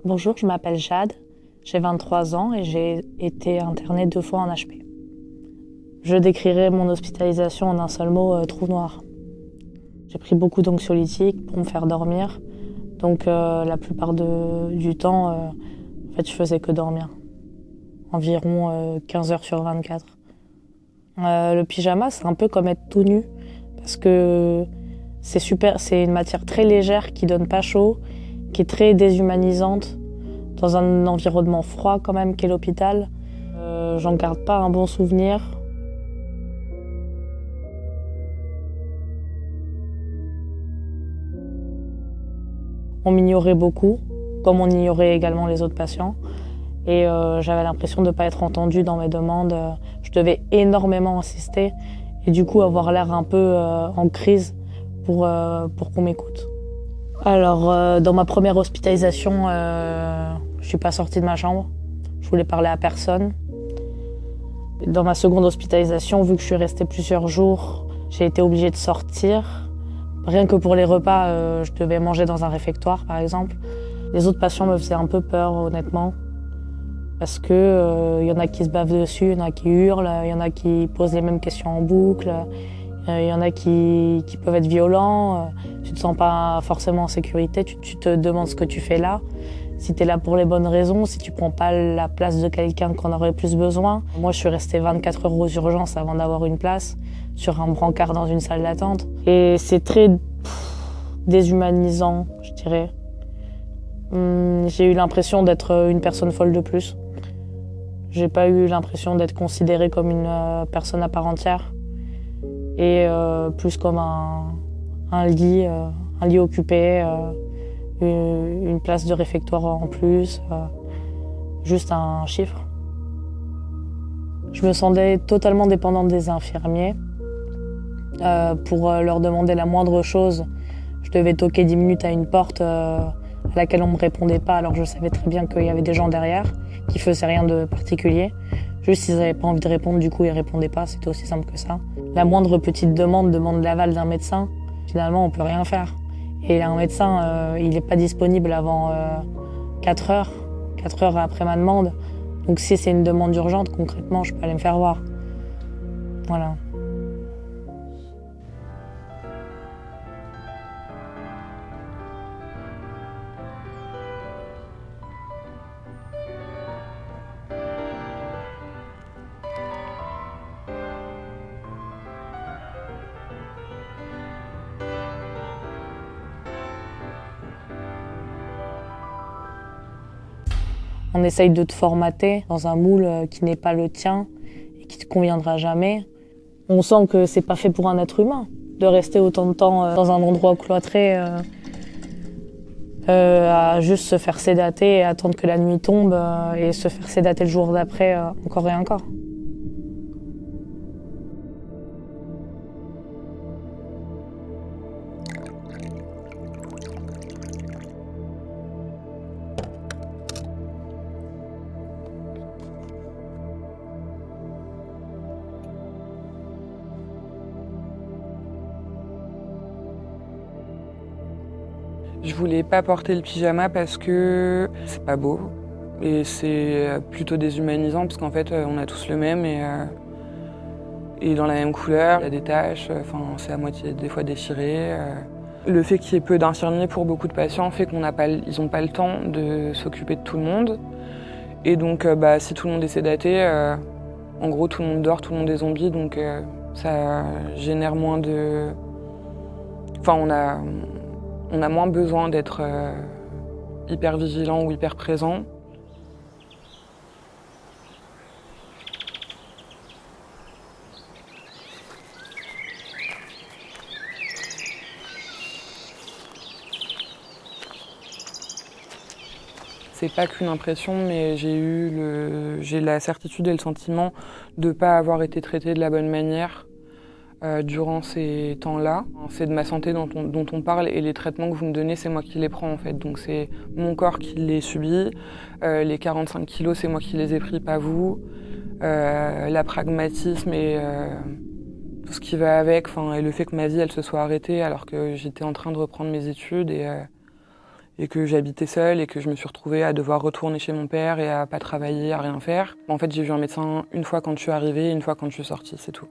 Bonjour, je m'appelle Jade, j'ai 23 ans et j'ai été internée 2 fois en HP. Je décrirais mon hospitalisation en un seul mot, trou noir. J'ai pris beaucoup d'anxiolytiques pour me faire dormir, donc la plupart du temps, en fait, je faisais que dormir. Environ 15 heures sur 24. Le pyjama, c'est un peu comme être tout nu, parce que c'est une matière très légère qui donne pas chaud, qui est très déshumanisante, dans un environnement froid quand même qu'est l'hôpital. J'en garde pas un bon souvenir. On m'ignorait beaucoup, comme on ignorait également les autres patients. Et j'avais l'impression de ne pas être entendue dans mes demandes. Je devais énormément insister et du coup avoir l'air un peu en crise pour qu'on m'écoute. Alors, dans ma première hospitalisation, je suis pas sortie de ma chambre. Je voulais parler à personne. Dans ma seconde hospitalisation, vu que je suis restée plusieurs jours, j'ai été obligée de sortir. Rien que pour les repas, je devais manger dans un réfectoire, par exemple. Les autres patients me faisaient un peu peur, honnêtement. Parce que y en a qui se bavent dessus, il y en a qui hurlent, il y en a qui posent les mêmes questions en boucle, il y en a qui peuvent être violents. Tu te sens pas forcément en sécurité, tu te demandes ce que tu fais là. Si tu es là pour les bonnes raisons, si tu prends pas la place de quelqu'un qu'on aurait plus besoin. Moi, je suis restée 24 heures aux urgences avant d'avoir une place, sur un brancard dans une salle d'attente. Et c'est très déshumanisant, je dirais. J'ai eu l'impression d'être une personne folle de plus. J'ai pas eu l'impression d'être considérée comme une personne à part entière. Et plus comme un lit occupé, une place de réfectoire en plus, juste un chiffre. Je me sentais totalement dépendante des infirmiers. Pour leur demander la moindre chose, je devais toquer 10 minutes à une porte à laquelle on me répondait pas, alors je savais très bien qu'il y avait des gens derrière qui faisaient rien de particulier. Juste, ils n'avaient pas envie de répondre, du coup, ils répondaient pas, c'était aussi simple que ça. La moindre petite demande l'aval d'un médecin, finalement, on peut rien faire. Et un médecin, il n'est pas disponible avant 4 heures après ma demande. Donc si c'est une demande urgente, concrètement, je peux aller me faire voir. Voilà. On essaye de te formater dans un moule qui n'est pas le tien et qui te conviendra jamais. On sent que c'est pas fait pour un être humain de rester autant de temps dans un endroit cloîtré à juste se faire sédater et attendre que la nuit tombe et se faire sédater le jour d'après encore et encore. Je voulais pas porter le pyjama parce que c'est pas beau et c'est plutôt déshumanisant parce qu'en fait on a tous le même et dans la même couleur, il y a des taches, c'est à moitié des fois déchiré. Le fait qu'il y ait peu d'infirmiers pour beaucoup de patients fait qu'ils n'ont pas le temps de s'occuper de tout le monde. Et donc si tout le monde est sédaté, en gros tout le monde dort, tout le monde est zombie, donc ça génère moins de... On a moins besoin d'être hyper vigilant ou hyper présent. C'est pas qu'une impression, mais j'ai la certitude et le sentiment de ne pas avoir été traitée de la bonne manière durant ces temps-là. C'est de ma santé dont on parle et les traitements que vous me donnez, c'est moi qui les prends en fait. Donc c'est mon corps qui les subit. Les 45 kilos, c'est moi qui les ai pris, pas vous. La pragmatisme et tout ce qui va avec, et le fait que ma vie elle se soit arrêtée alors que j'étais en train de reprendre mes études et que j'habitais seule et que je me suis retrouvée à devoir retourner chez mon père et à pas travailler, à rien faire. En fait, j'ai vu un médecin une fois quand je suis arrivée et une fois quand je suis sortie, c'est tout.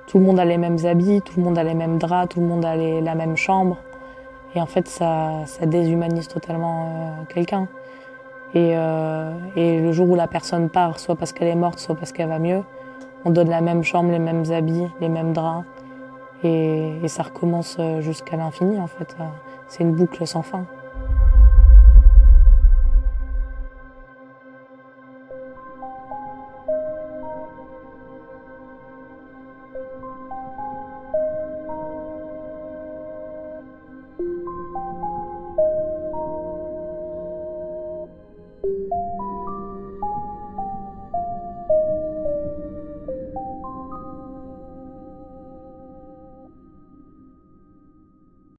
Tout le monde a les mêmes habits, tout le monde a les mêmes draps, tout le monde a la même chambre. Et en fait, ça déshumanise totalement quelqu'un. Et le jour où la personne part, soit parce qu'elle est morte, soit parce qu'elle va mieux, on donne la même chambre, les mêmes habits, les mêmes draps. Et ça recommence jusqu'à l'infini, en fait. C'est une boucle sans fin.